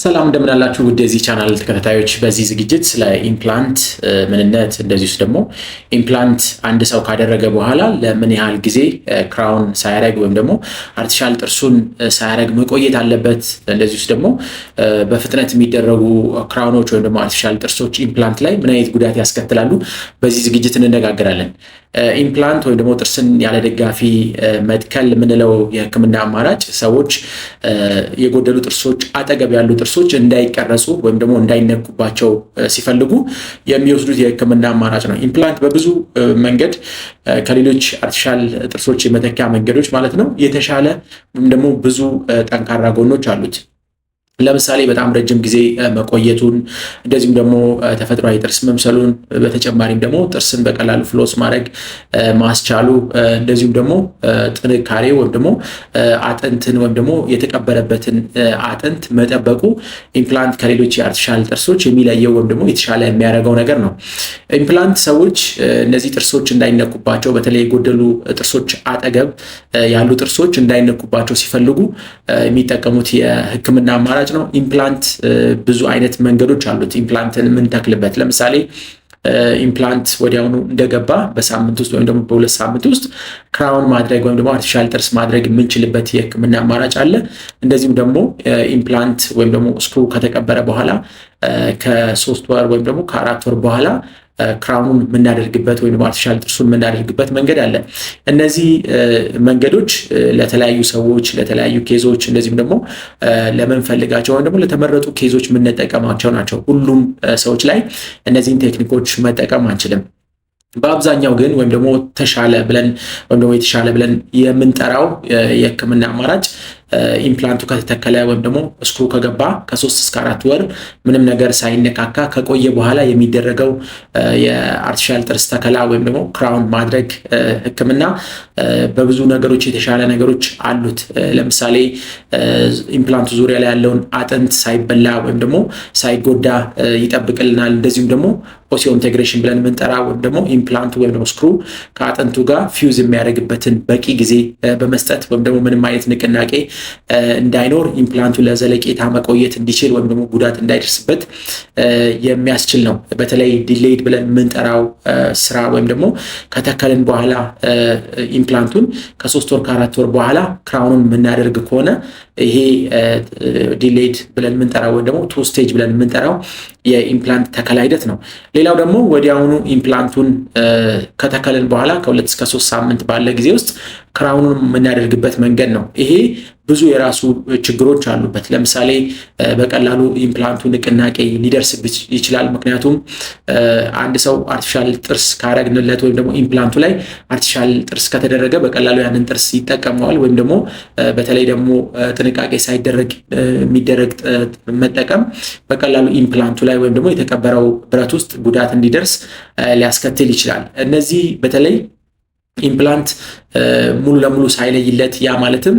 ሰላም እንደምን አላችሁ ውድ የዚህ ቻናል ተከታታዮች። በዚህ ዝግጅት ስለ ኢምፕላንት ምንነት እንደዚሁስ ደግሞ ኢምፕላንት አንድ ሰው ካደረገ በኋላ ለምን ያህል ጊዜ ክራውን ሳያረግ ወይም ደግሞ አርቲፊሻል ጥርሱን ሳያረግ መቆየት አለበት፣ እንደዚሁስ ደግሞ በፍጥነት የሚደረጉ ክራውኖች ወይም ደግሞ አርቲፊሻል ጥርሶች ኢምፕላንት ላይ ምን አይነት ጉዳት ያስከትላሉ በዚህ ዝግጅት እንነጋገራለን። ኢምፕላንት ወይም ደግሞ ጥርስን ያለ ደጋፊ መትከል የምንለው የሕክምና አማራጭ ሰዎች የጎደሉ ጥርሶች አጠገብ ያሉ ጥርሶች እንዳይቀረጹ ወይም ደግሞ እንዳይነኩባቸው ሲፈልጉ የሚወስዱት የሕክምና አማራጭ ነው። ኢምፕላንት በብዙ መንገድ ከሌሎች አርቲፊሻል ጥርሶች የመተኪያ መንገዶች ማለት ነው የተሻለ ወይም ደግሞ ብዙ ጠንካራ ጎኖች አሉት። ለምሳሌ በጣም ረጅም ጊዜ መቆየቱን፣ እንደዚሁም ደግሞ ተፈጥሯዊ ጥርስ መምሰሉን፣ በተጨማሪም ደግሞ ጥርስን በቀላሉ ፍሎስ ማድረግ ማስቻሉ፣ እንደዚሁም ደግሞ ጥንካሬ ወይም ደግሞ አጥንትን ወይም ደግሞ የተቀበረበትን አጥንት መጠበቁ ኢምፕላንት ከሌሎች የአርቲፊሻል ጥርሶች የሚለየው ወይም ደግሞ የተሻለ የሚያደርገው ነገር ነው። ኢምፕላንት ሰዎች እነዚህ ጥርሶች እንዳይነኩባቸው፣ በተለይ የጎደሉ ጥርሶች አጠገብ ያሉ ጥርሶች እንዳይነኩባቸው ሲፈልጉ የሚጠቀሙት የሕክምና አማራጭ ነው። ኢምፕላንት ብዙ አይነት መንገዶች አሉት ኢምፕላንትን የምንተክልበት። ለምሳሌ ኢምፕላንት ወዲያውኑ እንደገባ በሳምንት ውስጥ ወይም ደግሞ በሁለት ሳምንት ውስጥ ክራውን ማድረግ ወይም ደግሞ አርቲፊሻል ጥርስ ማድረግ የምንችልበት የሕክምና አማራጭ አለ። እንደዚሁም ደግሞ ኢምፕላንት ወይም ደግሞ ስክሩ ከተቀበረ በኋላ ከ3 ወር ወይም ደግሞ ከ4 ወር በኋላ ክራውኑን የምናደርግበት ወይም አርቲፊሻል ጥርሱን የምናደርግበት መንገድ አለ። እነዚህ መንገዶች ለተለያዩ ሰዎች ለተለያዩ ኬዞች እንደዚህም ደግሞ ለምንፈልጋቸው ወይም ደግሞ ለተመረጡ ኬዞች የምንጠቀማቸው ናቸው። ሁሉም ሰዎች ላይ እነዚህን ቴክኒኮች መጠቀም አንችልም። በአብዛኛው ግን ወይም ደግሞ ተሻለ ብለን ወይም ደግሞ የተሻለ ብለን የምንጠራው የሕክምና አማራጭ ኢምፕላንቱ ከተተከለ ወይም ደግሞ ስክሩ ከገባ ከ3 እስከ 4 ወር ምንም ነገር ሳይነካካ ከቆየ በኋላ የሚደረገው የአርቲፊሻል ጥርስ ተከላ ወይም ደግሞ ክራውን ማድረግ ሕክምና በብዙ ነገሮች የተሻለ ነገሮች አሉት። ለምሳሌ ኢምፕላንቱ ዙሪያ ላይ ያለውን አጥንት ሳይበላ ወይም ደግሞ ሳይጎዳ ይጠብቅልናል። እንደዚሁም ደግሞ ኦሲዮ ኢንቴግሬሽን ብለን የምንጠራ ወይም ደግሞ ኢምፕላንቱ ወይም ደግሞ ስክሩ ከአጥንቱ ጋር ፊውዝ የሚያደርግበትን በቂ ጊዜ በመስጠት ወይም ደግሞ ምንም አይነት ንቅናቄ እንዳይኖር ኢምፕላንቱ ለዘለቄታ መቆየት እንዲችል ወይም ደግሞ ጉዳት እንዳይደርስበት የሚያስችል ነው። በተለይ ዲሌይድ ብለን የምንጠራው ስራ ወይም ደግሞ ከተከልን በኋላ ኢምፕላንቱን ከ3 ወር ከ4 ወር በኋላ ክራውኑን የምናደርግ ከሆነ ይሄ ዲሌይድ ብለን የምንጠራው ወይም ደግሞ 2 ስቴጅ ብለን የምንጠራው የኢምፕላንት ተከላ ሂደት ነው። ሌላው ደግሞ ወዲያውኑ ኢምፕላንቱን ከተከልን በኋላ ከ2 እስከ 3 ሳምንት ባለ ጊዜ ውስጥ ክራውኑን የምናደርግበት መንገድ ነው። ይሄ ብዙ የራሱ ችግሮች አሉበት። ለምሳሌ በቀላሉ ኢምፕላንቱ ንቅናቄ ሊደርስበት ይችላል። ምክንያቱም አንድ ሰው አርቲፊሻል ጥርስ ካረግንለት ወይም ደግሞ ኢምፕላንቱ ላይ አርቲፊሻል ጥርስ ከተደረገ በቀላሉ ያንን ጥርስ ይጠቀመዋል። ወይም ደግሞ በተለይ ደግሞ ጥንቃቄ ሳይደረግ የሚደረግ መጠቀም በቀላሉ ኢምፕላንቱ ላይ ወይም ደግሞ የተቀበረው ብረት ውስጥ ጉዳት እንዲደርስ ሊያስከትል ይችላል። እነዚህ በተለይ ኢምፕላንት ሙሉ ለሙሉ ሳይለይለት ያ ማለትም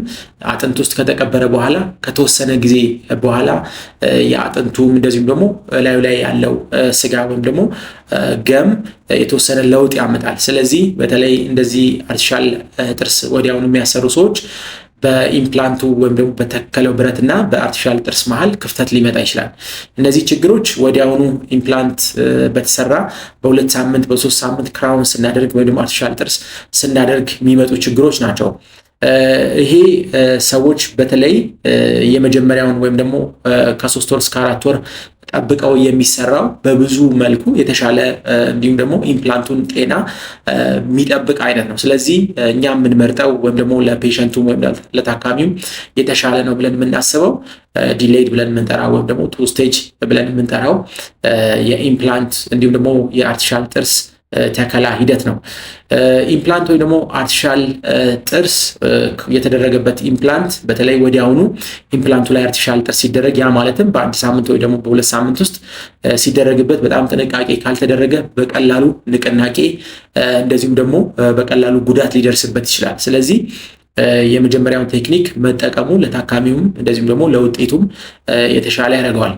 አጥንት ውስጥ ከተቀበረ በኋላ ከተወሰነ ጊዜ በኋላ የአጥንቱም እንደዚሁም ደግሞ ላዩ ላይ ያለው ስጋ ወይም ደግሞ ገም የተወሰነ ለውጥ ያመጣል። ስለዚህ በተለይ እንደዚህ አርቲፊሻል ጥርስ ወዲያውኑ የሚያሰሩ ሰዎች በኢምፕላንቱ ወይም ደግሞ በተከለው ብረትና በአርቲፊሻል ጥርስ መሃል ክፍተት ሊመጣ ይችላል። እነዚህ ችግሮች ወዲያውኑ ኢምፕላንት በተሰራ በ2 ሳምንት በ3 ሳምንት ክራውን ስናደርግ ወይም ደግሞ አርቲፊሻል ጥርስ ስናደርግ የሚመጡ ችግሮች ናቸው። ይሄ ሰዎች በተለይ የመጀመሪያውን ወይም ደግሞ ከ3 ወር እስከ 4 ወር ጠብቀው የሚሰራው በብዙ መልኩ የተሻለ እንዲሁም ደግሞ ኢምፕላንቱን ጤና የሚጠብቅ አይነት ነው። ስለዚህ እኛ የምንመርጠው ወይም ደግሞ ለፔሸንቱ ወይም ለታካሚው የተሻለ ነው ብለን የምናስበው ዲሌይድ ብለን የምንጠራው ወይም ደግሞ 2 ስቴጅ ብለን የምንጠራው የኢምፕላንት እንዲሁም ደግሞ የአርቲፊሻል ጥርስ ተከላ ሂደት ነው። ኢምፕላንት ወይ ደግሞ አርቲፊሻል ጥርስ የተደረገበት ኢምፕላንት በተለይ ወዲያውኑ ኢምፕላንቱ ላይ አርቲፊሻል ጥርስ ሲደረግ ያ ማለትም በ1 ሳምንት ወይ ደግሞ በ2 ሳምንት ውስጥ ሲደረግበት በጣም ጥንቃቄ ካልተደረገ በቀላሉ ንቅናቄ እንደዚሁም ደግሞ በቀላሉ ጉዳት ሊደርስበት ይችላል። ስለዚህ የመጀመሪያውን ቴክኒክ መጠቀሙ ለታካሚውም እንደዚሁም ደግሞ ለውጤቱም የተሻለ ያደርገዋል።